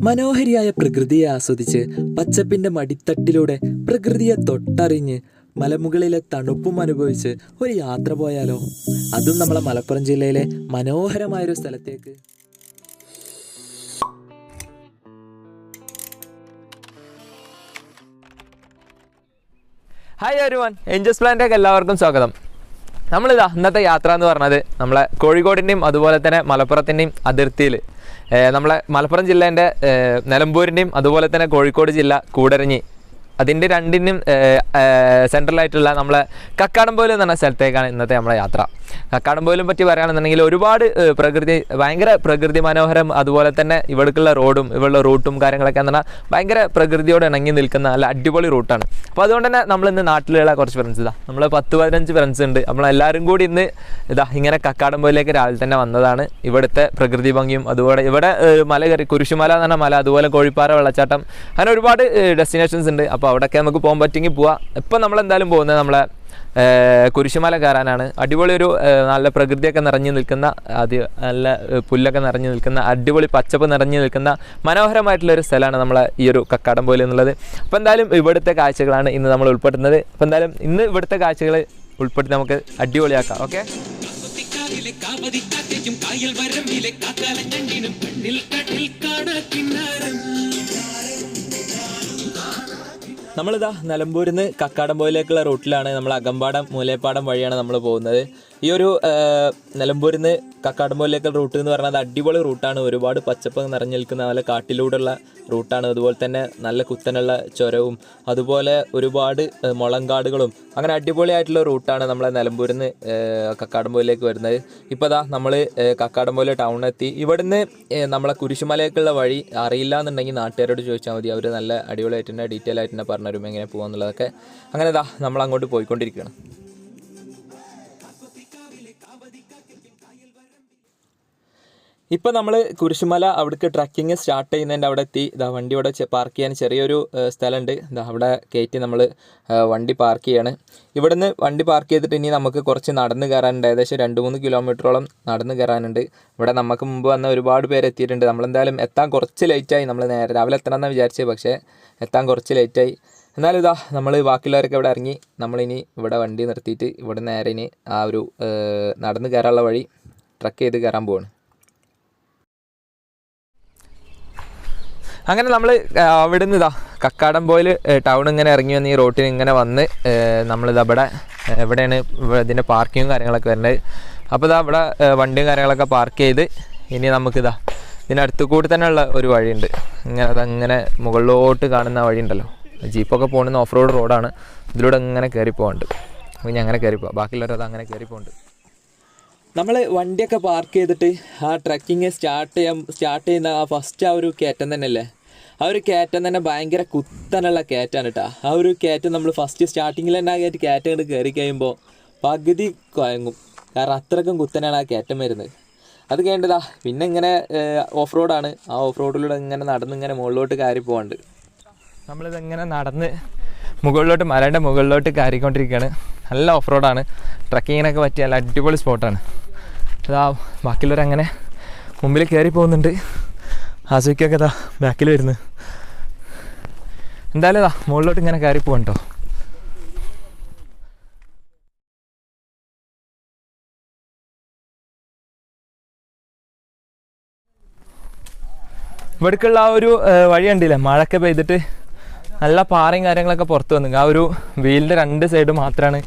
മനോഹരിയായ പ്രകൃതിയെ ആസ്വദിച്ച് പച്ചപ്പിൻ്റെ മടിത്തട്ടിലൂടെ പ്രകൃതിയെ തൊട്ടറിഞ്ഞ് മലമുകളിലെ തണുപ്പും അനുഭവിച്ച് ഒരു യാത്ര പോയാലോ? അതും നമ്മളെ മലപ്പുറം ജില്ലയിലെ മനോഹരമായൊരു സ്ഥലത്തേക്ക്. ഹായ് എവരിവൺ, ഏഞ്ചൽസ് പ്ലാന്റിലേക്ക് എല്ലാവർക്കും സ്വാഗതം. നമ്മളിതാ ഇന്നത്തെ യാത്ര എന്ന് പറഞ്ഞത് നമ്മളെ കോഴിക്കോടിൻ്റെയും അതുപോലെ തന്നെ മലപ്പുറത്തിൻ്റെയും അതിർത്തിയിൽ നമ്മളെ മലപ്പുറം ജില്ലേൻ്റെ നിലമ്പൂരിൻ്റെയും അതുപോലെ തന്നെ കോഴിക്കോട് ജില്ല കൂടരഞ്ഞി അതിൻ്റെ രണ്ടിനും സെൻട്രലായിട്ടുള്ള നമ്മളെ കക്കാടംപൊയിൽ എന്ന് പറഞ്ഞ സ്ഥലത്തേക്കാണ് ഇന്നത്തെ നമ്മളെ യാത്ര. കക്കാടംപൊയിലും പറ്റി പറയുകയാണെന്നുണ്ടെങ്കിൽ ഒരുപാട് ഭയങ്കര പ്രകൃതി മനോഹരം, അതുപോലെ തന്നെ ഇവിടേക്കുള്ള റോഡും ഇവിടെയുള്ള റൂട്ടും കാര്യങ്ങളൊക്കെ എന്ന് പറഞ്ഞാൽ ഭയങ്കര പ്രകൃതിയോട് ഇണങ്ങി നിൽക്കുന്ന നല്ല അടിപൊളി റൂട്ടാണ്. അപ്പോൾ അതുകൊണ്ട് തന്നെ നമ്മളിന്ന് നാട്ടിലുള്ള കുറച്ച് ഫ്രണ്ട്സ് നമ്മൾ 10-15 ഫ്രണ്ട്സ് ഉണ്ട്. നമ്മളെല്ലാവരും കൂടി ഇന്ന് ഇങ്ങനെ കക്കാടംപൊയിലേക്ക് രാവിലെ തന്നെ വന്നതാണ്. ഇവിടുത്തെ പ്രകൃതി ഭംഗിയും അതുപോലെ ഇവിടെ മല കയറി കുരിശുമല എന്ന് പറഞ്ഞ മല, അതുപോലെ കോഴിപ്പാറ വെള്ളച്ചാട്ടം, അങ്ങനെ ഒരുപാട് ഡെസ്റ്റിനേഷൻസ് ഉണ്ട്. അപ്പോൾ അവിടെയൊക്കെ നമുക്ക് പോകാൻ പറ്റുമെങ്കിൽ പോവാം. ഇപ്പം നമ്മളെന്തായാലും പോകുന്നത് നമ്മളെ കുരിശുമല കയറാനാണ്. അടിപൊളി ഒരു നല്ല പ്രകൃതിയൊക്കെ നിറഞ്ഞു നിൽക്കുന്ന, നല്ല പുല്ലൊക്കെ നിറഞ്ഞു നിൽക്കുന്ന, അടിപൊളി പച്ചപ്പ് നിറഞ്ഞു നിൽക്കുന്ന മനോഹരമായിട്ടുള്ളൊരു സ്ഥലമാണ് നമ്മളെ ഈ ഒരു കക്കാടംപൊയിൽ എന്നുള്ളത്. അപ്പോൾ എന്തായാലും ഇവിടുത്തെ കാഴ്ചകളാണ് ഇന്ന് നമ്മൾ ഉൾപ്പെടുത്തുന്നത്. അപ്പോൾ എന്തായാലും ഇന്ന് ഇവിടുത്തെ കാഴ്ചകൾ ഉൾപ്പെടുത്തി നമുക്ക് അടിപൊളിയാക്കാം. ഓക്കെ, നമ്മളിതാ നിലമ്പൂരിൽ നിന്ന് കക്കാടംപൊയിലേക്കുള്ള റൂട്ടിലാണ്. നമ്മൾ അകമ്പാടം മൂലേപ്പാടം വഴിയാണ് നമ്മൾ പോകുന്നത്. ഈ ഒരു നിലമ്പൂരിൽ നിന്ന് കക്കാടംപൊയിലേക്കുള്ള റൂട്ട് എന്ന് പറഞ്ഞാൽ അടിപൊളി റൂട്ടാണ്. ഒരുപാട് പച്ചപ്പ് നിറഞ്ഞു നിൽക്കുന്ന നല്ല കാട്ടിലൂടെയുള്ള റൂട്ടാണ്. അതുപോലെ തന്നെ നല്ല കുത്തനുള്ള ചുരവും അതുപോലെ ഒരുപാട് മുളങ്കാടുകളും, അങ്ങനെ അടിപൊളിയായിട്ടുള്ള റൂട്ടാണ് നമ്മളെ നിലമ്പൂരിൽ നിന്ന് കക്കാടംപൊയിലേക്ക് വരുന്നത്. ഇപ്പോൾ നമ്മൾ കക്കാടംപൊയിൽ ടൗണിലെത്തി. ഇവിടുന്ന് നമ്മളെ കുരിശുമലയ്ക്കുള്ള വഴി അറിയില്ല എന്നുണ്ടെങ്കിൽ നാട്ടുകാരോട് ചോദിച്ചാൽ മതി. അവർ നല്ല അടിപൊളിയായിട്ട് തന്നെ ഡീറ്റെയിൽ ആയിട്ട് തന്നെ പറഞ്ഞുതരും എങ്ങനെ പോകാമെന്നുള്ളതൊക്കെ. അങ്ങനെ നമ്മൾ അങ്ങോട്ട് പോയിക്കൊണ്ടിരിക്കുകയാണ്. ഇപ്പോൾ നമ്മൾ കുരിശുമല അവിടേക്ക് ട്രക്കിങ് സ്റ്റാർട്ട് ചെയ്യുന്നതിൻ്റെ അവിടെ എത്തി. വണ്ടി ഇവിടെ പാർക്ക് ചെയ്യാൻ ചെറിയൊരു സ്ഥലമുണ്ട്. അവിടെ കയറ്റി നമ്മൾ വണ്ടി പാർക്ക് ചെയ്യാണ്. ഇവിടുന്ന് വണ്ടി പാർക്ക് ചെയ്തിട്ട് ഇനി നമുക്ക് കുറച്ച് നടന്ന് കയറാനുണ്ട്. ഏകദേശം 2-3 കിലോമീറ്ററോളം നടന്ന് കയറാനുണ്ട്. ഇവിടെ നമുക്ക് മുമ്പ് വന്ന ഒരുപാട് പേര് എത്തിയിട്ടുണ്ട്. നമ്മളെന്തായാലും എത്താൻ കുറച്ച് ലേറ്റായി. നമ്മൾ നേരെ രാവിലെ എത്തണമെന്നാണ് വിചാരിച്ചത്, പക്ഷേ എത്താൻ കുറച്ച് ലേറ്റായി. എന്നാലും നമ്മൾ ബാക്കിയുള്ളവരൊക്കെ ഇവിടെ ഇറങ്ങി. നമ്മളിനി ഇവിടെ വണ്ടി നിർത്തിയിട്ട് ഇവിടെ നേരെ ഇനി ആ ഒരു നടന്ന് കയറാനുള്ള വഴി ട്രക്ക് ചെയ്ത് കയറാൻ പോവാണ്. അങ്ങനെ നമ്മൾ അവിടെ നിന്ന് കക്കാടംപൊയിൽ ടൗൺ ഇങ്ങനെ ഇറങ്ങി വന്ന് ഈ റോട്ടിന് ഇങ്ങനെ വന്ന് എവിടെയാണ് ഇതിൻ്റെ പാർക്കിങ്ങും കാര്യങ്ങളൊക്കെ വരുന്നത്. അപ്പോൾ ഇവിടെ വണ്ടിയും കാര്യങ്ങളൊക്കെ പാർക്ക് ചെയ്ത് ഇനി നമുക്കിതാ ഇതിനടുത്ത് കൂടി തന്നെ ഉള്ള ഒരു വഴിയുണ്ട്. അങ്ങനെ മുകളിലോട്ട് കാണുന്ന വഴിയുണ്ടല്ലോ, ജീപ്പൊക്കെ പോകുന്ന ഓഫ് റോഡ് റോഡാണ്. ഇതിലൂടെ ഇങ്ങനെ കയറി പോകാനുണ്ട്. അപ്പോൾ ഇനി അങ്ങനെ കയറി പോകാം. ബാക്കിയുള്ളവരത് അങ്ങനെ കയറി പോകുന്നുണ്ട്. നമ്മൾ വണ്ടിയൊക്കെ പാർക്ക് ചെയ്തിട്ട് ആ ട്രക്കിങ് സ്റ്റാർട്ട് ചെയ്യുന്ന ആ ഫസ്റ്റ് ആ ഒരു കയറ്റം തന്നെയല്ലേ, ആ ഒരു കയറ്റം തന്നെ ഭയങ്കര കുത്തനുള്ള കയറ്റാണ് കേട്ടോ. ആ ഒരു കയറ്റം നമ്മൾ ഫസ്റ്റ് സ്റ്റാർട്ടിങ്ങിൽ തന്നെ ആ കയറ്റം ഇങ്ങോട്ട് കയറി കഴിയുമ്പോൾ പകുതി കുഴങ്ങും. കാരണം അത്രയ്ക്കും കുത്തനാണ് ആ കയറ്റം വരുന്നത്. അത് കഴിഞ്ഞതാ പിന്നെ ഇങ്ങനെ ഓഫ് റോഡാണ്. ആ ഓഫ് റോഡിലൂടെ ഇങ്ങനെ നടന്ന് ഇങ്ങനെ മുകളിലോട്ട് കയറി പോകാണ്ട്. നമ്മളിതിങ്ങനെ നടന്ന് മുകളിലോട്ട് മലയുടെ മുകളിലോട്ട് കയറിക്കൊണ്ടിരിക്കുകയാണ്. നല്ല ഓഫ് റോഡാണ്. ട്രക്കിങ്ങിനൊക്കെ പറ്റിയ നല്ല അടിപൊളി സ്പോട്ടാണ്. ബാക്കിയുള്ളവരങ്ങനെ മുമ്പിൽ കയറി പോകുന്നുണ്ട്. ആസ്വദിക്കൊക്കെ ബാക്കിൽ വരുന്നു. എന്തായാലും മുകളിലോട്ട് ഇങ്ങനെ കയറി പോകാൻ കേട്ടോ. ഇവിടേക്കുള്ള ആ ഒരു വഴി കണ്ടില്ലേ, മഴയൊക്കെ പെയ്തിട്ട് നല്ല പാറയും കാര്യങ്ങളൊക്കെ പുറത്ത് വന്നു. ആ ഒരു വീലിൻ്റെ 2 സൈഡ് മാത്രമാണ്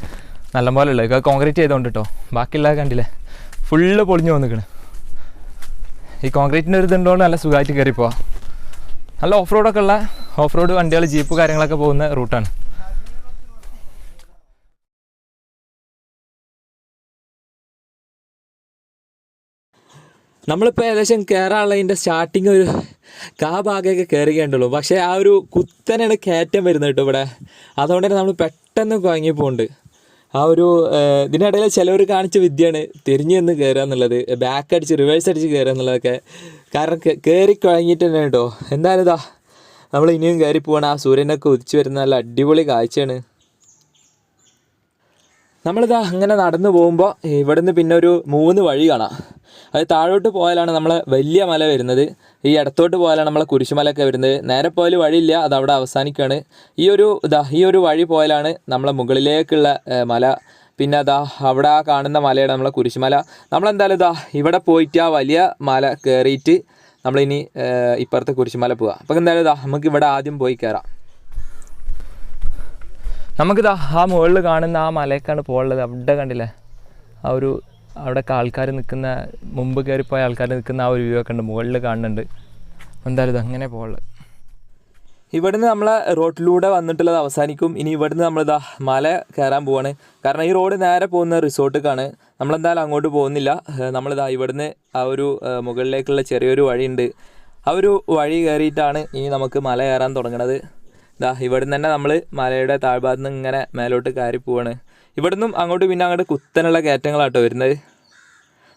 നല്ലപോലെ ഉള്ളത്. അത് കോൺക്രീറ്റ് ചെയ്തുകൊണ്ട് കേട്ടോ. ബാക്കിയുള്ളത് കണ്ടില്ലേ ഫുള്ള് പൊളിഞ്ഞു വന്നിക്കണ്. ഈ കോൺക്രീറ്റിൻ്റെ ഒരു ഇതുകൊണ്ടുകൊണ്ട് നല്ല സുഖമായിട്ട് കയറി പോവാം. നല്ല ഓഫ് റോഡൊക്കെ ഉള്ള ഓഫ് റോഡ് വണ്ടികൾ, ജീപ്പ് കാര്യങ്ങളൊക്കെ പോകുന്ന റൂട്ടാണ്. നമ്മളിപ്പോൾ ഏകദേശം കയറാനുള്ളതിൻ്റെ സ്റ്റാർട്ടിങ് ഒരു ഭാഗമൊക്കെ കയറുകയുണ്ടുള്ളൂ. പക്ഷേ ആ ഒരു കുത്തനാണ് കയറ്റം വരുന്നത് കേട്ടോ ഇവിടെ. അതുകൊണ്ട് തന്നെ നമ്മൾ പെട്ടെന്ന് കുഴങ്ങി പോകുന്നുണ്ട്. ആ ഒരു ഇതിനിടയിൽ ചിലവർ കാണിച്ച വിദ്യയാണ് തിരിഞ്ഞു നിന്ന് കയറുക എന്നുള്ളത്, ബാക്ക് അടിച്ച് റിവേഴ്സ് അടിച്ച് കയറുക എന്നുള്ളതൊക്കെ. കാരണം കയറി കുഴങ്ങിയിട്ട് തന്നെ കേട്ടോ. എന്തായാലും നമ്മൾ ഇനിയും കയറി പോകണം. ആ സൂര്യനൊക്കെ ഉദിച്ച് വരുന്ന നല്ല അടിപൊളി കാഴ്ചയാണ്. നമ്മളിതാ അങ്ങനെ നടന്നു പോകുമ്പോൾ ഇവിടുന്ന് പിന്നെ ഒരു 3 വഴി കാണാം. അത് താഴോട്ട് പോയാലാണ് നമ്മളെ വലിയ മല വരുന്നത്, ഈ ഇടത്തോട്ട് പോയാലാണ് നമ്മളെ കുരിശുമലയൊക്കെ വരുന്നത്. നേരെ പോയാൽ വഴിയില്ല, അത് അവിടെ അവസാനിക്കുകയാണ്. ഈ ഒരു വഴി പോയാലാണ് നമ്മളെ മുകളിലേക്കുള്ള മല. പിന്നെ അവിടെ ആ കാണുന്ന മലയാണ് നമ്മളെ കുരിശുമല. നമ്മളെന്തായാലും ഇവിടെ പോയിട്ട് ആ വലിയ മല കയറിയിട്ട് നമ്മളിനി ഇപ്പുറത്തെ കുരിശുമല പോവുക. അപ്പോൾ എന്തായാലും നമുക്ക് ഇവിടെ ആദ്യം പോയി കയറാം. നമുക്കിതാ ആ മുകളിൽ കാണുന്ന ആ മലയ്ക്കാണ് പോകുള്ളത്. അവിടെ കണ്ടില്ലേ അവിടെയൊക്കെ ആൾക്കാർ നിൽക്കുന്ന, മുമ്പ് കയറിപ്പോയ ആൾക്കാർ നിൽക്കുന്ന ആ ഒരു വ്യൂ ഒക്കെ ഉണ്ട്, മുകളിൽ കാണുന്നുണ്ട്. എന്തായാലും അങ്ങനെ പോകുള്ളത്. ഇവിടുന്ന് നമ്മളെ റോഡിലൂടെ വന്നിട്ടുള്ളത് അവസാനിക്കും. ഇനി ഇവിടുന്ന് നമ്മളിതാ മല കയറാൻ പോവാണ്. കാരണം ഈ റോഡ് നേരെ പോകുന്ന റിസോർട്ടിലേക്കാണ്. നമ്മളെന്തായാലും അങ്ങോട്ട് പോകുന്നില്ല. നമ്മളിതാ ഇവിടുന്ന് ആ ഒരു മുകളിലേക്കുള്ള ചെറിയൊരു വഴിയുണ്ട്, ആ ഒരു വഴി കയറിയിട്ടാണ് ഇനി നമുക്ക് മല കയറാൻ തുടങ്ങുന്നത്. ഇവിടുന്ന് തന്നെ നമ്മൾ മലയുടെ താഴ്ഭാഗത്ത് നിന്ന് ഇങ്ങനെ മേലോട്ട് കയറി പോവാണ്. ഇവിടുന്നും അങ്ങോട്ട് പിന്നെ അങ്ങോട്ട് കുത്തനുള്ള കയറ്റങ്ങളാട്ടോ വരുന്നത്.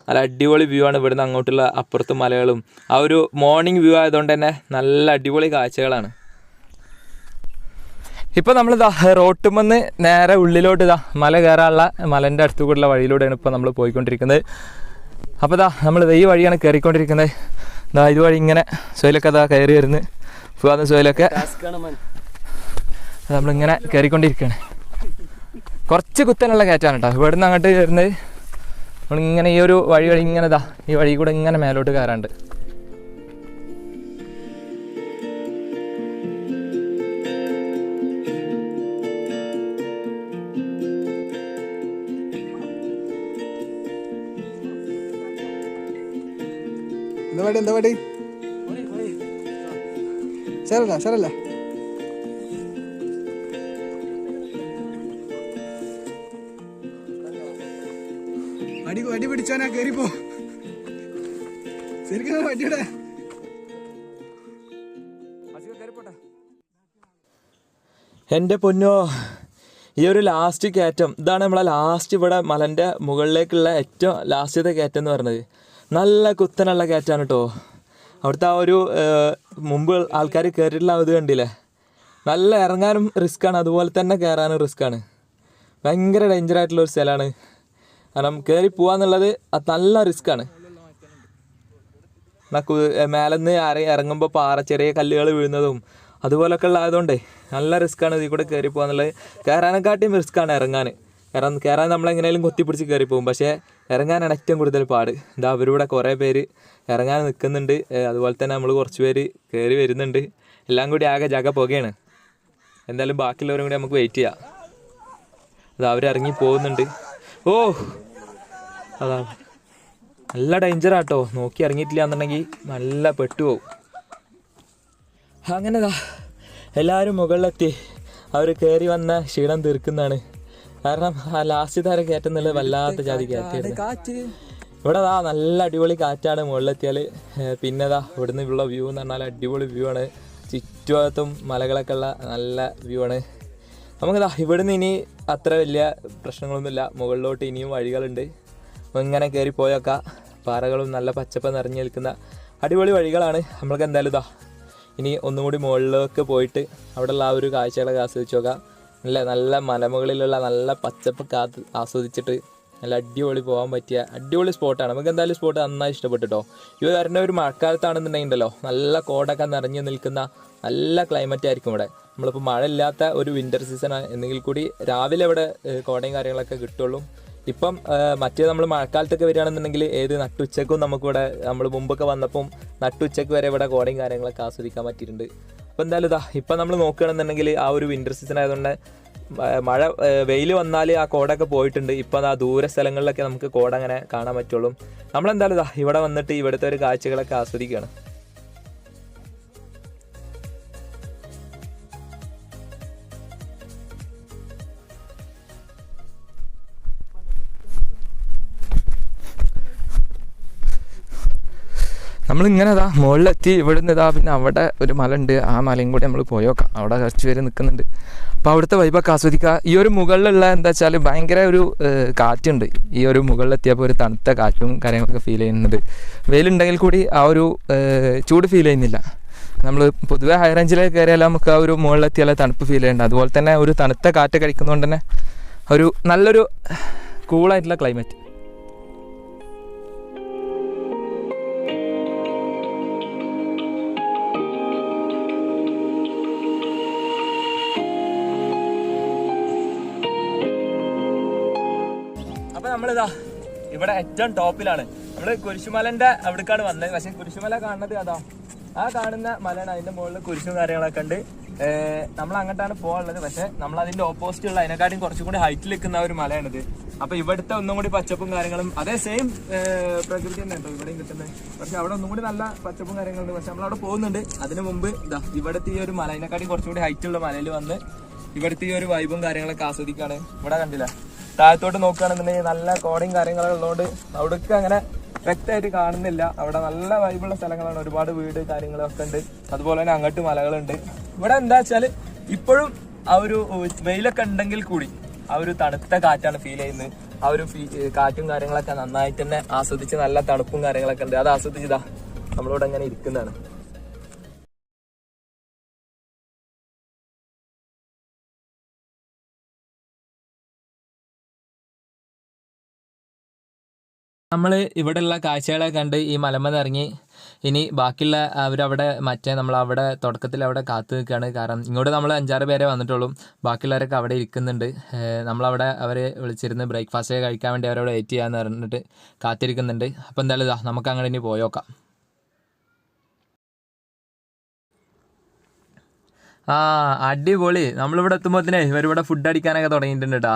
നല്ല അടിപൊളി വ്യൂ ആണ് ഇവിടുന്ന് അങ്ങോട്ടുള്ള അപ്പുറത്തും മലകളും. ആ ഒരു മോർണിംഗ് വ്യൂ ആയതുകൊണ്ട് തന്നെ നല്ല അടിപൊളി കാഴ്ചകളാണ്. ഇപ്പോൾ നമ്മൾ റോട്ടുമെന്ന് നേരെ ഉള്ളിലോട്ട് മല കയറാനുള്ള മലേൻ്റെ അടുത്തു കൂടെയുള്ള വഴിയിലൂടെയാണ് ഇപ്പോൾ നമ്മൾ പോയിക്കൊണ്ടിരിക്കുന്നത്. അപ്പോൾ നമ്മൾ ഈ വഴിയാണ് കയറിക്കൊണ്ടിരിക്കുന്നത്. ഇതുവഴി ഇങ്ങനെ സോയിലൊക്കെ കയറി വരുന്നത് പോകാതെ സോയിലൊക്കെ നമ്മളിങ്ങനെ കയറിക്കൊണ്ടിരിക്കുകയാണ്. കുറച്ച് കുത്തനുള്ള കയറ്റാണ് കേട്ടോ ഇവിടുന്ന് അങ്ങോട്ട് വരുന്നത്. നമ്മളിങ്ങനെ ഈ ഒരു വഴി ഇങ്ങനെ ഈ വഴി കൂടെ ഇങ്ങനെ മേലോട്ട് കയറാണ്ട്. എന്താ പാടി ശരല്ല അടി പിടിച്ചാനാ കേറിപ്പോ ശരിക്കും വണ്ടിയുടെ. എൻ്റെ പൊന്നോ, ഈ ഒരു ലാസ്റ്റ് കയറ്റം ഇതാണ് നമ്മളെ ലാസ്റ്റ് ഇവിടെ മലൻ്റെ മുകളിലേക്കുള്ള ഏറ്റവും ലാസ്റ്റത്തെ കയറ്റം എന്ന് പറയുന്നത്. നല്ല കുത്തനുള്ള കയറ്റാണ് കേട്ടോ. അവിടുത്തെ ആ ഒരു മുമ്പ് ആൾക്കാർ കയറിയിട്ടുള്ള ഇത് കണ്ടില്ലേ, നല്ല ഇറങ്ങാനും റിസ്ക്കാണ്, അതുപോലെ തന്നെ കയറാനും റിസ്ക്കാണ്. ഭയങ്കര ഡേഞ്ചറായിട്ടുള്ളൊരു സ്ഥലമാണ്. കാരണം കയറി പോകാന്നുള്ളത് അത് നല്ല റിസ്ക്കാണ്. മേലെന്ന് ഇറങ്ങുമ്പോൾ ചെറിയ കല്ലുകൾ വീഴുന്നതും അതുപോലൊക്കെ ഉള്ളതുകൊണ്ടേ നല്ല റിസ്ക്കാണ് ഇതിൽ കൂടെ കയറി പോകാന്നുള്ളത്. കയറാനെക്കാട്ടിയും റിസ്ക്കാണ് ഇറങ്ങാൻ. കാരണം കയറാൻ നമ്മളെങ്ങനെയും കൊത്തിപ്പിടിച്ച് കയറി പോകും, പക്ഷേ ഇറങ്ങാനാണ് ഏറ്റവും കൂടുതൽ പാട്. അവരിവിടെ കുറേ പേര് ഇറങ്ങാൻ നിൽക്കുന്നുണ്ട്, അതുപോലെ തന്നെ നമ്മൾ കുറച്ച് പേര് കയറി വരുന്നുണ്ട്. എല്ലാം കൂടി ആകെ ജഗ പുകയാണ്. എന്തായാലും ബാക്കിയുള്ളവരും കൂടി നമുക്ക് വെയിറ്റ് ചെയ്യാം. അവരിറങ്ങി പോകുന്നുണ്ട്. ഓ അതാണ് നല്ല ഡേഞ്ചറാട്ടോ, നോക്കി ഇറങ്ങിയിട്ടില്ല എന്നുണ്ടെങ്കിൽ നല്ല പെട്ടുപോകും. അങ്ങനെ എല്ലാവരും മുകളിലെത്തി അവർ കയറി വന്ന ക്ഷീണം തീർക്കുന്നതാണ്. കാരണം ആ ലാസ്റ്റ് താര കയറ്റുന്നുള്ളത് വല്ലാത്ത ജാതി കയറ്റായിരുന്നു. ഇവിടെ നല്ല അടിപൊളി കാറ്റാണ് മുകളിലെത്തിയാൽ. പിന്നെ ഇവിടുന്ന് ഉള്ള വ്യൂ എന്ന് പറഞ്ഞാൽ അടിപൊളി വ്യൂ ആണ്. ചുറ്റുഭാഗത്തും മലകളൊക്കെ ഉള്ള നല്ല വ്യൂ ആണ്. നമുക്ക് ഇവിടുന്ന് ഇനി അത്ര വലിയ പ്രശ്നങ്ങളൊന്നുമില്ല. മുകളിലോട്ട് ഇനിയും വഴികളുണ്ട്. ഇങ്ങനെ കയറി പോയൊക്കെ പാറകളും നല്ല പച്ചപ്പ് നിറഞ്ഞു നിൽക്കുന്ന അടിപൊളി വഴികളാണ്. നമ്മൾക്ക് എന്തായാലും ഇനി ഒന്നുകൂടി മുകളിലേക്ക് പോയിട്ട് അവിടെയുള്ള ആ ഒരു കാഴ്ചകളൊക്കെ ആസ്വദിച്ച് നോക്കാം. നല്ല മലമുകളിലുള്ള നല്ല പച്ചപ്പ് ആസ്വദിച്ചിട്ട് നല്ല അടിപൊളി പോകാൻ പറ്റിയ അടിപൊളി സ്പോട്ടാണ്. നമുക്ക് എന്തായാലും സ്പോട്ട് നന്നായി ഇഷ്ടപ്പെട്ടിട്ടോ. ഇവ വരുന്ന ഒരു മഴക്കാലത്താണെന്നുണ്ടെങ്കിലോ നല്ല കോടൊക്കെ നിറഞ്ഞു നിൽക്കുന്ന നല്ല ക്ലൈമറ്റ് ആയിരിക്കും ഇവിടെ. നമ്മളിപ്പോൾ മഴ ഇല്ലാത്ത ഒരു വിൻ്റർ സീസണാണ് എന്നെങ്കിൽ കൂടി രാവിലെ ഇവിടെ കോടയും കാര്യങ്ങളൊക്കെ കിട്ടുള്ളൂ. ഇപ്പം മറ്റേ നമ്മൾ മഴക്കാലത്തൊക്കെ വരികയാണെന്നുണ്ടെങ്കിൽ ഏത് നട്ടുച്ചക്കും നമുക്കിവിടെ നമ്മൾ മുമ്പൊക്കെ വന്നപ്പം നട്ടുച്ചക്ക് വരെ ഇവിടെ കോടയും കാര്യങ്ങളൊക്കെ ആസ്വദിക്കാൻ പറ്റിയിട്ടുണ്ട്. അപ്പോൾ എന്തായാലും ഇപ്പം നമ്മൾ നോക്കുകയാണെന്നുണ്ടെങ്കിൽ ആ ഒരു വിൻ്റർ സീസൺ ആയതുകൊണ്ട് മഴ വെയിൽ വന്നാൽ ആ കോടൊക്കെ പോയിട്ടുണ്ട്. ഇപ്പം ദൂര സ്ഥലങ്ങളിലൊക്കെ നമുക്ക് കോട അങ്ങനെ കാണാൻ പറ്റുള്ളൂ. നമ്മളെന്തായാലും ഇവിടെ വന്നിട്ട് ഇവിടുത്തെ ഒരു കാഴ്ചകളൊക്കെ ആസ്വദിക്കുകയാണ്. നമ്മളിങ്ങനെ മുകളിലെത്തി. ഇവിടുന്ന് പിന്നെ അവിടെ ഒരു മല ഉണ്ട്, ആ മലയും കൂടി നമ്മൾ പോയോക്കാം. അവിടെ കുറച്ച് പേര് നിൽക്കുന്നുണ്ട്. അപ്പോൾ അവിടുത്തെ വൈബൊക്കെ ആസ്വദിക്കുക. ഈ ഒരു മുകളിലുള്ള എന്താ വെച്ചാൽ ഭയങ്കര ഒരു കാറ്റുണ്ട്. ഈ ഒരു മുകളിലെത്തിയപ്പോൾ ഒരു തണുത്ത കാറ്റും കാര്യങ്ങളൊക്കെ ഫീൽ ചെയ്യുന്നുണ്ട്. വെയിലുണ്ടെങ്കിൽ കൂടി ആ ഒരു ചൂട് ഫീൽ ചെയ്യുന്നില്ല. നമ്മൾ പൊതുവെ ഹൈ റേഞ്ചിലേക്ക് കയറിയാൽ നമുക്ക് ആ ഒരു മുകളിലെത്തിയാൽ തണുപ്പ് ഫീൽ ചെയ്യുന്നുണ്ട്. അതുപോലെ തന്നെ ഒരു തണുത്ത കാറ്റ് കഴിക്കുന്നതുകൊണ്ട് തന്നെ ഒരു നല്ലൊരു കൂളായിട്ടുള്ള ക്ലൈമറ്റ്. നമ്മളിതാ ഇവിടെ ഏറ്റവും ടോപ്പിലാണ്. നമ്മള് കുരിശുമലന്റെ അവിടേക്കാണ് വന്നത്. പക്ഷെ കുരിശുമല കാണുന്നത് അതാ ആ കാണുന്ന മലയാണ്. അതിന്റെ മുകളിൽ കുരിശും കാര്യങ്ങളൊക്കെ ഉണ്ട്. നമ്മൾ അങ്ങോട്ടാണ് പോകാനുള്ളത്. പക്ഷെ നമ്മൾ അതിന്റെ ഓപ്പോസിറ്റ് ഉള്ള അതിനെക്കാട്ടും കുറച്ചും കൂടി ഹൈറ്റിൽ നിൽക്കുന്ന ഒരു മലയാണിത്. അപ്പൊ ഇവിടുത്തെ ഒന്നും കൂടി പച്ചപ്പും കാര്യങ്ങളും അതേ സെയിം പ്രകൃതി തന്നെ കേട്ടോ ഇവിടെയും കിട്ടുന്നത്. പക്ഷെ അവിടെ ഒന്നും കൂടി നല്ല പച്ചപ്പും കാര്യങ്ങളുണ്ട്. പക്ഷെ നമ്മൾ അവിടെ പോകുന്നുണ്ട്. അതിനു മുമ്പ് ഇതാ ഇവിടുത്തെ ഈ ഒരു മല അതിനെക്കാട്ടും കുറച്ചും കൂടി ഹൈറ്റുള്ള മലയിൽ വന്ന് ഇവിടുത്തെ ഈ ഒരു വൈബും കാര്യങ്ങളൊക്കെ ആസ്വദിക്കാണ്. ഇവിടെ കണ്ടില്ല താഴത്തോട്ട് നോക്കുകയാണെന്നുണ്ടെങ്കിൽ നല്ല കോടയും കാര്യങ്ങളൊക്കെ ഉള്ളതുകൊണ്ട് അവിടേക്ക് അങ്ങനെ വ്യക്തമായിട്ട് കാണുന്നില്ല. അവിടെ നല്ല വൈബുള്ള സ്ഥലങ്ങളാണ്. ഒരുപാട് വീട് കാര്യങ്ങളൊക്കെ ഉണ്ട്. അതുപോലെ തന്നെ അങ്ങോട്ട് മലകളുണ്ട്. ഇവിടെ എന്താ വെച്ചാല് ഇപ്പോഴും ആ ഒരു വെയിലൊക്കെ ഉണ്ടെങ്കിൽ കൂടി ആ ഒരു തണുത്ത കാറ്റാണ് ഫീൽ ചെയ്യുന്നത്. ആ ഒരു കാറ്റും കാര്യങ്ങളൊക്കെ നന്നായിട്ട് തന്നെ ആസ്വദിച്ച് നല്ല തണുപ്പും കാര്യങ്ങളൊക്കെ ഉണ്ട്. അത് ആസ്വദിച്ചതാ നമ്മളിവിടെ അങ്ങനെ ഇരിക്കുന്നതാണ്. നമ്മൾ ഇവിടെയുള്ള കാഴ്ചകളെ കണ്ട് ഈ മലമന്ന് ഇറങ്ങി ഇനി ബാക്കിയുള്ള അവരവിടെ നമ്മളവിടെ തുടക്കത്തിൽ അവിടെ കാത്തു നിൽക്കുകയാണ്. കാരണം ഇങ്ങോട്ട് നമ്മൾ 5-6 പേരെ വന്നിട്ടുള്ളൂ. ബാക്കിയുള്ളവരൊക്കെ അവിടെ ഇരിക്കുന്നുണ്ട്. നമ്മളവിടെ അവരെ വിളിച്ചിരുന്ന് ബ്രേക്ക്ഫാസ്റ്റ് കഴിക്കാൻ വേണ്ടി അവരവിടെ വെയിറ്റ് ചെയ്യാമെന്ന് പറഞ്ഞിട്ട് കാത്തിരിക്കുന്നുണ്ട്. അപ്പോൾ എന്തായാലും ഇതാ നമുക്ക് അങ്ങനെ ഇനി പോയോക്കാം. അടിപൊളി. നമ്മളിവിടെ എത്തുമ്പോഴത്തേനെ ഇവരിവിടെ ഫുഡ് അടിക്കാനൊക്കെ തുടങ്ങിയിട്ടുണ്ട് കേട്ടോ.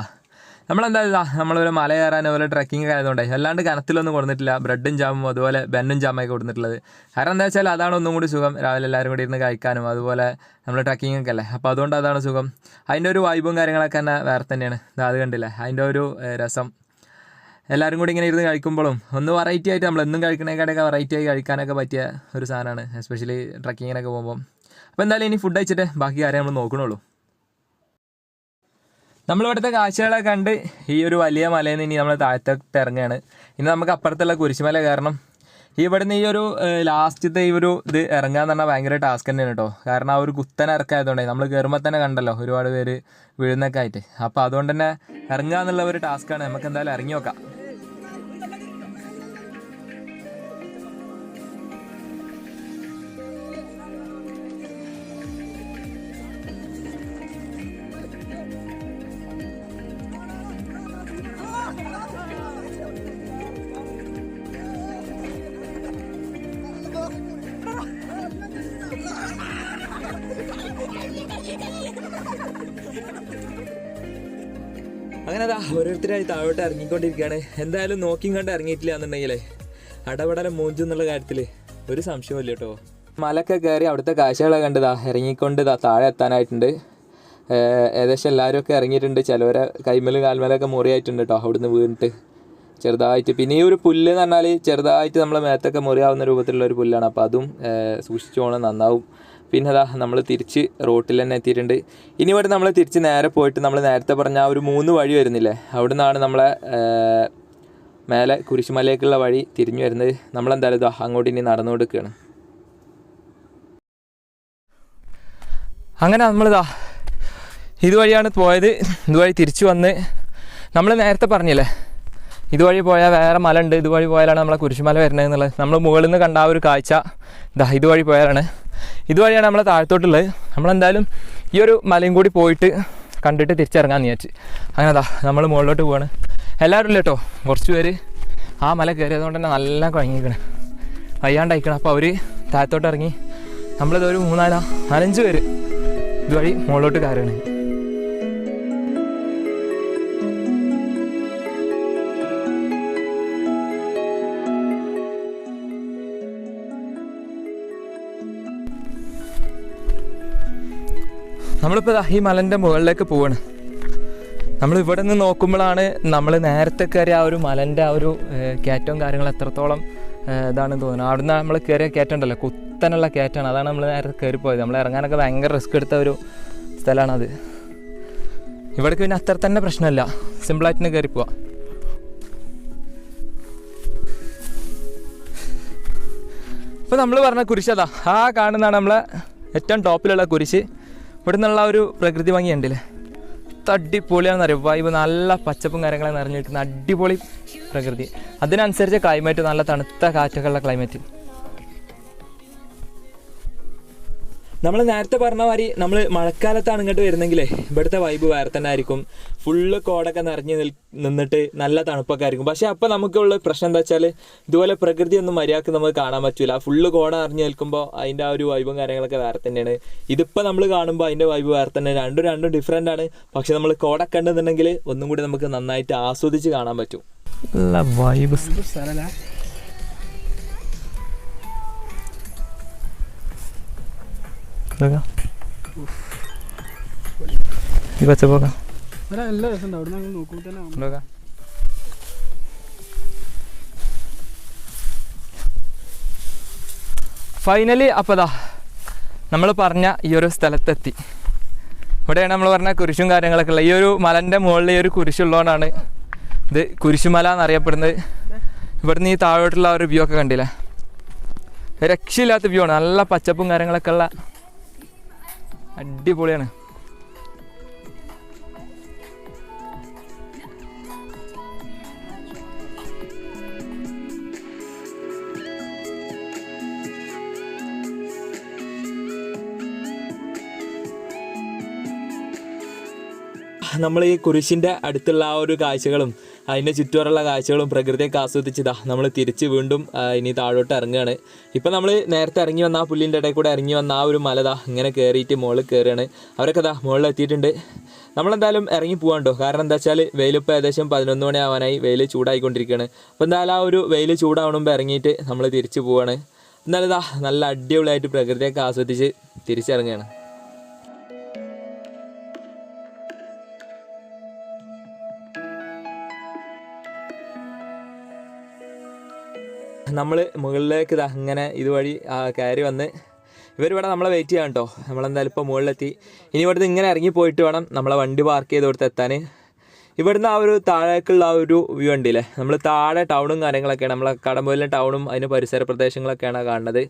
നമ്മളെന്താ നമ്മളൊരു മല കയറാൻ അതുപോലെ ട്രക്കിങ് ആയതുകൊണ്ട് അല്ലാണ്ട് കനത്തിലൊന്നും കൊടുത്തിട്ടില്ല. ബ്രെഡും ജാമും അതുപോലെ ബെന്നും ജാമൊക്കെ കൊടുത്തിട്ടുള്ളത്. കാരണം എന്താ വെച്ചാൽ അതാണ് ഒന്നും കൂടി സുഖം. രാവിലെ എല്ലാവരും കൂടി ഇരുന്ന് കഴിക്കാനും അതുപോലെ നമ്മൾ ട്രക്കിംഗ് ഒക്കെ അല്ലേ. അപ്പോൾ അതുകൊണ്ട് അതാണ് സുഖം. അതിൻ്റെ ഒരു വൈബും കാര്യങ്ങളൊക്കെ തന്നെ വേറെ തന്നെയാണ്. അത് കണ്ടില്ലേ അതിൻ്റെ ഒരു രസം. എല്ലാവരും കൂടി ഇങ്ങനെ ഇരുന്ന് കഴിക്കുമ്പോഴും ഒന്ന് വെറൈറ്റി ആയിട്ട് നമ്മൾ എന്നും കഴിക്കണേക്കാടൊക്കെ വെറൈറ്റി ആയി കഴിക്കാനൊക്കെ പറ്റിയ ഒരു സാധനമാണ്. എസ്പെഷ്യലി ട്രക്കിങ്ങിനൊക്കെ പോകുമ്പോൾ. അപ്പോൾ എന്തായാലും ഇനി ഫുഡ് കഴിച്ചിട്ട് ബാക്കി കാര്യം നമ്മൾ നോക്കണുള്ളൂ. നമ്മളിവിടുത്തെ കാഴ്ചകളെ കണ്ട് ഈ ഒരു വലിയ മലയിൽ നിന്ന് ഇനി നമ്മൾ താഴത്തോട്ട് ഇറങ്ങുകയാണ്. ഇനി നമുക്ക് അപ്പുറത്തുള്ള കുരിശുമല കയറണം. ഇവിടുന്ന് ഈ ഒരു ലാസ്റ്റത്തെ ഈ ഒരു ഇത് ഇറങ്ങുക എന്ന് പറഞ്ഞാൽ ഭയങ്കര ടാസ്ക് തന്നെയാണ് കേട്ടോ. കാരണം ആ ഒരു കുത്തനെ ഇറക്കായതുകൊണ്ടേ നമ്മൾ കയറുമ്പോൾ തന്നെ കണ്ടല്ലോ ഒരുപാട് പേര് വീഴുന്നൊക്കെ ആയിട്ട്. അപ്പോൾ അതുകൊണ്ട് തന്നെ ഇറങ്ങുക എന്നുള്ള ഒരു ടാസ്ക്കാണ്. നമുക്ക് എന്തായാലും ഇറങ്ങി നോക്കാം. അങ്ങനെ അതാ ഓരോരുത്തരായി താഴോട്ട് ഇറങ്ങിക്കൊണ്ടിരിക്കുകയാണ്. എന്തായാലും നോക്കിയും കണ്ട് ഇറങ്ങിയിട്ടില്ല എന്നുണ്ടെങ്കിലേ അടപടലം മൂഞ്ചു എന്നുള്ള കാര്യത്തിൽ ഒരു സംശയമില്ല കേട്ടോ. മലയൊക്കെ കയറി അവിടുത്തെ കാഴ്ചകളൊക്കെ കണ്ടതാ ഇറങ്ങിക്കൊണ്ട് താഴെ എത്താനായിട്ടുണ്ട്. ഏകദേശം എല്ലാവരും ഒക്കെ ഇറങ്ങിയിട്ടുണ്ട്. ചിലവരെ കൈമലും കാൽമലൊക്കെ മുറിയായിട്ടുണ്ട് കേട്ടോ അവിടുന്ന് വീണിട്ട് ചെറുതായിട്ട്. പിന്നെ ഈ ഒരു പുല്ല് എന്ന് പറഞ്ഞാൽ ചെറുതായിട്ട് നമ്മളെ മേത്തൊക്കെ മുറിയാവുന്ന രൂപത്തിലുള്ള ഒരു പുല്ലാണ്. അപ്പോൾ അതും സൂക്ഷിച്ചു പോകണം, നന്നാവും. പിന്നെ അതാ നമ്മൾ തിരിച്ച് റോട്ടിൽ തന്നെ എത്തിയിട്ടുണ്ട്. ഇനി ഇവിടെ നമ്മൾ തിരിച്ച് നേരെ പോയിട്ട് നമ്മൾ നേരത്തെ പറഞ്ഞ ആ ഒരു 3 വഴി വരുന്നില്ലേ അവിടെ നിന്നാണ് നമ്മളെ മേലെ കുരിശുമലയ്ക്കുള്ള വഴി തിരിഞ്ഞു വരുന്നത്. നമ്മളെന്തായാലും ഇതാ അങ്ങോട്ട് ഇനി നടന്നു കൊടുക്കുകയാണ്. അങ്ങനെ നമ്മളിതാ ഇതുവഴിയാണ് പോയത്. ഇതുവഴി തിരിച്ചു വന്ന് നമ്മൾ നേരത്തെ പറഞ്ഞില്ലേ ഇതുവഴി പോയാൽ വേറെ മല ഉണ്ട്, ഇതുവഴി പോയാലാണ് നമ്മളെ കുരിശുമല വരുന്നത് എന്നുള്ളത്. നമ്മൾ മുകളിൽ നിന്ന് കണ്ട ആ ഒരു കാഴ്ച ഇതാ ഇതുവഴി പോയാലാണ്. ഇതുവഴിയാണ് നമ്മളെ താഴത്തോട്ടുള്ളത്. നമ്മളെന്തായാലും ഈ ഒരു മലയും കൂടി പോയിട്ട് കണ്ടിട്ട് തിരിച്ചിറങ്ങാൻ വിചാരിച്ച്. അങ്ങനെ അതാ നമ്മൾ മുകളിലോട്ട് പോവാണ്. എല്ലാവരും ഇല്ല കേട്ടോ, കുറച്ച് പേര് ആ മല കയറിയതുകൊണ്ട് തന്നെ നല്ല കുഴങ്ങിക്കണ്, വയ്യാണ്ടായിക്കണം. അപ്പോൾ അവർ താഴത്തോട്ട് ഇറങ്ങി. നമ്മളിതൊരു 4-5 പേര് ഇതുവഴി മുകളിലോട്ട് കയറുകയാണ്. നമ്മളിപ്പോൾ ഈ മലൻ്റെ മുകളിലേക്ക് പോവാണ്. നമ്മൾ ഇവിടെ നിന്ന് നോക്കുമ്പോഴാണ് നമ്മൾ നേരത്തെ കയറിയ ആ ഒരു മലൻ്റെ ആ ഒരു കയറ്റവും കാര്യങ്ങളും എത്രത്തോളം ഇതാണെന്ന് തോന്നുന്നത്. അവിടുന്ന് നമ്മൾ കയറിയ കയറ്റമുണ്ടല്ലോ, കുത്തനുള്ള കയറ്റമാണ്. അതാണ് നമ്മൾ നേരത്തെ കയറിപ്പോയത്. നമ്മൾ ഇറങ്ങാനൊക്കെ ഭയങ്കര റിസ്ക് എടുത്ത ഒരു സ്ഥലമാണത്. ഇവിടേക്ക് പിന്നെ അത്ര തന്നെ പ്രശ്നമില്ല, സിമ്പിളായിട്ട് തന്നെ കയറി പോവാം. ഇപ്പോൾ നമ്മൾ പറഞ്ഞ കുരിശതാ ആ കാണുന്നതാണ് നമ്മളെ ഏറ്റവും ടോപ്പിലുള്ള കുരിശ്. ഇവിടെ നിന്നുള്ള ഒരു പ്രകൃതി ഭംഗി ഉണ്ടല്ലേ, അടിപൊളിയാണെന്ന് അറിയാം. വൈബ്, നല്ല പച്ചപ്പും കാര്യങ്ങളും നിറഞ്ഞിരിക്കുന്ന അടിപൊളി പ്രകൃതി. അതിനനുസരിച്ച് ക്ലൈമറ്റ്, നല്ല തണുത്ത കാറ്റൊക്കെ ഉള്ള ക്ലൈമറ്റ്. നമ്മൾ നേരത്തെ പറഞ്ഞ മാതിരി നമ്മൾ മഴക്കാലത്താണ് ഇങ്ങോട്ട് വരുന്നെങ്കിലേ ഇവിടുത്തെ വൈബ് വേറെ തന്നെ ആയിരിക്കും. ഫുള്ള് കോടൊക്കെ നിറഞ്ഞ് നിന്നിട്ട് നല്ല തണുപ്പൊക്കെ ആയിരിക്കും. പക്ഷേ അപ്പോൾ നമുക്കുള്ള പ്രശ്നം എന്താ വെച്ചാൽ ഇതുപോലെ പ്രകൃതി ഒന്നും മര്യാദക്ക് നമുക്ക് കാണാൻ പറ്റില്ല. ഫുള്ള് കോട നിറഞ്ഞ് നിൽക്കുമ്പോൾ അതിൻ്റെ ആ ഒരു വൈബും കാര്യങ്ങളൊക്കെ വേറെ തന്നെയാണ്. ഇതിപ്പോൾ നമ്മൾ കാണുമ്പോൾ അതിൻ്റെ വൈബ് വേറെ തന്നെ, രണ്ടും ഡിഫറെൻ്റ് ആണ്. പക്ഷെ നമ്മൾ കോട കണ്ടെന്നുണ്ടെങ്കിൽ ഒന്നും കൂടി നമുക്ക് നന്നായിട്ട് ആസ്വദിച്ച് കാണാൻ പറ്റും. നല്ല വൈബ് സ്ഥലമല്ല. ഈ പച്ചപ്പോക്കാം നല്ല രസമുണ്ട്. അവിടെ നിന്ന് നോക്കുമ്പോൾ തന്നെ ഫൈനലി അപ്പോൾ ദാ നമ്മൾ പറഞ്ഞ ഈ ഒരു സ്ഥലത്തെത്തി. ഇവിടെയാണ് നമ്മൾ പറഞ്ഞ കുരിശും കാര്യങ്ങളൊക്കെ ഉള്ളത്. ഈ ഒരു മലൻ്റെ മുകളിൽ ഈ ഒരു കുരിശുള്ളതുകൊണ്ടാണ് ഇത് കുരിശുമല എന്നറിയപ്പെടുന്നത്. ഇവിടുന്ന് ഈ താഴോട്ടുള്ള ഒരു വ്യൂ ഒക്കെ കണ്ടില്ലേ, രക്ഷയില്ലാത്ത വ്യൂ ആണ്. നല്ല പച്ചപ്പും കാര്യങ്ങളൊക്കെ ഉള്ള അടിപൊളിയാണ്. നമ്മൾ ഈ കുരിശിൻ്റെ അടുത്തുള്ള ആ ഒരു കാഴ്ചകളും അതിൻ്റെ ചുറ്റുവറുള്ള കാഴ്ചകളും പ്രകൃതിയൊക്കെ ആസ്വദിച്ചതാ നമ്മൾ തിരിച്ച് വീണ്ടും ഇനി താഴോട്ട് ഇറങ്ങുകയാണ്. ഇപ്പം നമ്മൾ നേരത്തെ ഇറങ്ങി വന്ന ആ പുല്ലിൻ്റെ ഇടയിൽ കൂടെ ഇറങ്ങി വന്ന ആ ഒരു മലതാ ഇങ്ങനെ കയറിയിട്ട് മുകളിൽ കയറുകയാണ്. അവരൊക്കെ ദാ മുകളിൽ എത്തിയിട്ടുണ്ട്. നമ്മളെന്തായാലും ഇറങ്ങി പോകാണ്ടോ, കാരണം എന്താ വെച്ചാൽ വെയിലിപ്പോൾ ഏകദേശം 11 മണി ആവാനായി, വെയിൽ ചൂടായിക്കൊണ്ടിരിക്കുകയാണ്. അപ്പോൾ എന്തായാലും ആ ഒരു വെയിൽ ചൂടാവണമ്പോൾ ഇറങ്ങിയിട്ട് നമ്മൾ തിരിച്ച് പോവാണ്. എന്നാലും ഇതാ നല്ല അടിപൊളിയായിട്ട് പ്രകൃതിയൊക്കെ ആസ്വദിച്ച് തിരിച്ചിറങ്ങുകയാണ്. നമ്മൾ മുകളിലേക്ക് ഇതാ ഇങ്ങനെ ഇതുവഴി കയറി വന്ന് ഇവരിവിടെ നമ്മളെ വെയിറ്റ് ചെയ്യാം കേട്ടോ. നമ്മളെന്തായാലും ഇപ്പോൾ മുകളിലെത്തി. ഇനി ഇവിടുന്ന് ഇങ്ങനെ ഇറങ്ങി പോയിട്ട് വേണം നമ്മളെ വണ്ടി പാർക്ക് ചെയ്ത് കൊടുത്ത് എത്താൻ. ഇവിടുന്ന് ആ ഒരു താഴേക്കുള്ള ആ ഒരു വ്യൂ ഉണ്ടല്ലേ, നമ്മൾ താഴെ ടൗണും കാര്യങ്ങളൊക്കെയാണ്, നമ്മളെ കടമ്പൂരിലെ ടൗണും അതിന് പരിസര പ്രദേശങ്ങളൊക്കെയാണ് കാണുന്നത്.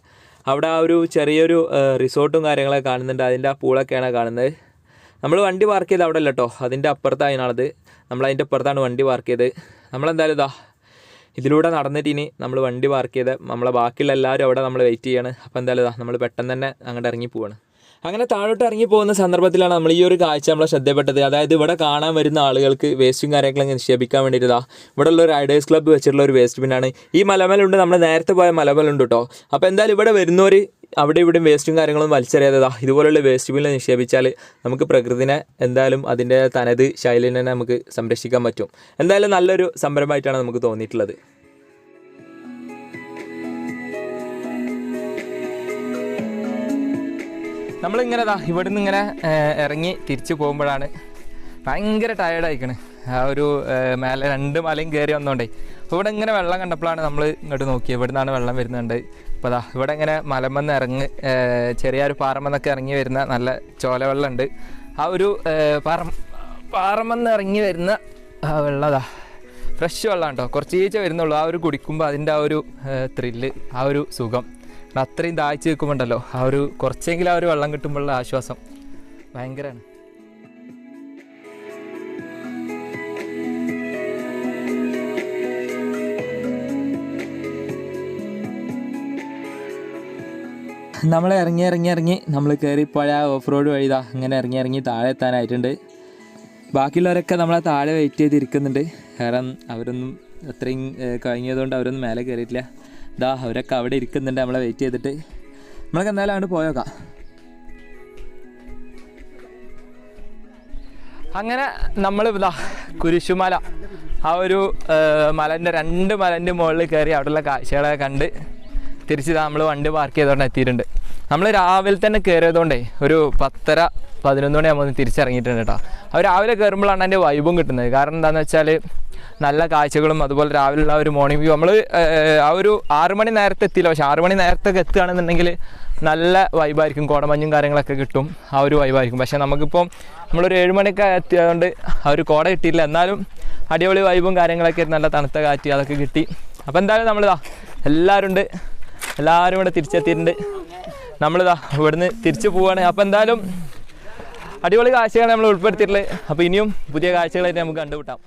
അവിടെ ആ ഒരു ചെറിയൊരു റിസോർട്ടും കാര്യങ്ങളൊക്കെ കാണുന്നുണ്ട്, അതിൻ്റെ ആ പൂളൊക്കെയാണ് കാണുന്നത്. നമ്മൾ വണ്ടി പാർക്ക് ചെയ്ത് അവിടെ അല്ല കേട്ടോ, അതിൻ്റെ അപ്പുറത്താണത്. നമ്മളതിൻ്റെ അപ്പുറത്താണ് വണ്ടി പാർക്ക് ചെയ്ത്. നമ്മളെന്തായാലും ഇതാ ഇതിലൂടെ നടന്നിട്ട് ഇനി നമ്മൾ വണ്ടി പാർക്ക് ചെയ്ത് നമ്മളെ ബാക്കിയുള്ള എല്ലാവരും അവിടെ നമ്മൾ വെയിറ്റ് ചെയ്യാണ്. അപ്പോൾ എന്തായാലും ഇതാ നമ്മൾ പെട്ടെന്ന് തന്നെ അങ്ങോട്ട് ഇറങ്ങി പോവാണ്. അങ്ങനെ താഴോട്ട് ഇറങ്ങി പോകുന്ന സന്ദർഭത്തിലാണ് നമ്മൾ ഈ ഒരു കാഴ്ച നമ്മളെ ശ്രദ്ധപ്പെട്ടത്. അതായത് ഇവിടെ കാണാൻ വരുന്ന ആളുകൾക്ക് വേസ്റ്റും കാര്യങ്ങളൊക്കെ നിക്ഷേപിക്കാൻ വേണ്ടിയിട്ടാ ഇവിടെ ഉള്ള ഒരു റൈഡേഴ്സ് ക്ലബ്ബ് വെച്ചിട്ടുള്ള ഒരു വേസ്റ്റ് ബിന്നാണ്. ഈ മലമലുണ്ട്, നമ്മൾ നേരത്തെ പോയ മലമലുണ്ട് കേട്ടോ. അപ്പോൾ എന്തായാലും ഇവിടെ വരുന്നവർ അവിടെ ഇവിടെയും വേസ്റ്റും കാര്യങ്ങളും വലിച്ചെറിയാതെ ഇതുപോലുള്ള വേസ്റ്റ് ബിന്നിൽ നിക്ഷേപിച്ചാൽ നമുക്ക് പ്രകൃതിനെ എന്തായാലും അതിൻ്റെ തനത് ശൈലിനെ നമുക്ക് സംരക്ഷിക്കാൻ പറ്റും. എന്തായാലും നല്ലൊരു സംരംഭമായിട്ടാണ് നമുക്ക് തോന്നിയിട്ടുള്ളത്. നമ്മളിങ്ങനെ ഇവിടെ നിന്ന് ഇങ്ങനെ ഇറങ്ങി തിരിച്ചു പോകുമ്പോഴാണ് ഭയങ്കര ടയേർഡായിക്കണ്. ആ ഒരു മേലെ 2 മലയും കയറി വന്നോണ്ടേ. അപ്പോൾ ഇവിടെ ഇങ്ങനെ വെള്ളം കണ്ടപ്പോഴാണ് നമ്മൾ ഇങ്ങോട്ട് നോക്കിയത്. ഇവിടെ നിന്നാണ് വെള്ളം വരുന്നുണ്ട്. അപ്പോൾ അതാ ഇവിടെ ഇങ്ങനെ മലമെന്ന് ചെറിയൊരു പാറമെന്നൊക്കെ ഇറങ്ങി വരുന്ന നല്ല ചോലവെള്ളമുണ്ട്. ആ ഒരു പാറമെന്ന് ഇറങ്ങി വരുന്ന ആ വെള്ളം അതാ ഫ്രഷ് വെള്ളം കേട്ടോ. കുറച്ചീച്ച വരുന്നുള്ളൂ. ആ ഒരു കുടിക്കുമ്പോൾ അതിൻ്റെ ആ ഒരു ത്രില്ല്, ആ ഒരു സുഖം, അത്രയും ദാഹിച്ച് നിൽക്കുമ്പോണ്ടല്ലോ ആ ഒരു കുറച്ചെങ്കിലും ആ ഒരു വെള്ളം കിട്ടുമ്പോഴുള്ള ആശ്വാസം ഭയങ്കരമാണ്. നമ്മൾ ഇറങ്ങി നമ്മൾ കയറിപ്പോയ ഓഫ് റോഡ് വഴി ഇതാ ഇങ്ങനെ ഇറങ്ങി താഴെ എത്താനായിട്ടുണ്ട്. ബാക്കിയുള്ളവരൊക്കെ നമ്മളെ താഴെ വെയിറ്റ് ചെയ്തിരിക്കുന്നുണ്ട്. കാരണം അവരൊന്നും അത്രയും കഴിഞ്ഞതുകൊണ്ട് അവരൊന്നും മേലെ കയറിയിട്ടില്ല. ഇതാ അവരൊക്കെ അവിടെ ഇരിക്കുന്നുണ്ട് നമ്മളെ വെയിറ്റ് ചെയ്തിട്ട്. നമ്മളൊക്കെ എന്തായാലും അങ്ങോട്ട് പോയേക്കാം. അങ്ങനെ നമ്മൾ ഇതാ കുരിശുമല ആ ഒരു മലൻ്റെ 2 മലൻ്റെ മുകളിൽ കയറി അവിടെയുള്ള കാഴ്ചകളൊക്കെ കണ്ട് തിരിച്ചിതാ നമ്മൾ വണ്ടി പാർക്ക് ചെയ്തുകൊണ്ട് എത്തിയിട്ടുണ്ട്. നമ്മൾ രാവിലെ തന്നെ കയറിയതുകൊണ്ടേ ഒരു 10:30-11 മണിയാകുമ്പോൾ തിരിച്ചിറങ്ങിയിട്ടുണ്ട് കേട്ടോ. അവർ രാവിലെ കയറുമ്പോഴാണ് അതിൻ്റെ വൈബും കിട്ടുന്നത്. കാരണം എന്താണെന്ന് വെച്ചാൽ നല്ല കാഴ്ചകളും അതുപോലെ രാവിലെയുള്ള ഒരു മോർണിംഗ് വ്യൂ. നമ്മൾ ആ ഒരു 6 മണി നേരത്തെ എത്തിയില്ല, പക്ഷേ 6 മണി നേരത്തൊക്കെ എത്തുകയാണെന്നുണ്ടെങ്കിൽ നല്ല വൈബായിരിക്കും, കോടമഞ്ഞും കാര്യങ്ങളൊക്കെ കിട്ടും, ആ ഒരു വൈബായിരിക്കും. പക്ഷേ നമുക്കിപ്പം നമ്മളൊരു 7 മണിയൊക്കെ എത്തിയതുകൊണ്ട് ആ ഒരു കോട കിട്ടിയില്ല. എന്നാലും അടിപൊളി വൈബും കാര്യങ്ങളൊക്കെ നല്ല തണുത്ത കാറ്റ് അതൊക്കെ കിട്ടി. അപ്പോൾ എന്തായാലും നമ്മളിതാ എല്ലാവരും ഇവിടെ തിരിച്ചെത്തിയിട്ടുണ്ട്. നമ്മളിതാ ഇവിടുന്ന് തിരിച്ചു പോവുകയാണ്. അപ്പോൾ എന്തായാലും അടിപൊളി കാഴ്ചകളാണ് നമ്മൾ ഉൾപ്പെടുത്തിയിട്ടുള്ളത്. അപ്പോൾ ഇനിയും പുതിയ കാഴ്ചകളായിട്ട് നമുക്ക് കണ്ടുമുട്ടാം.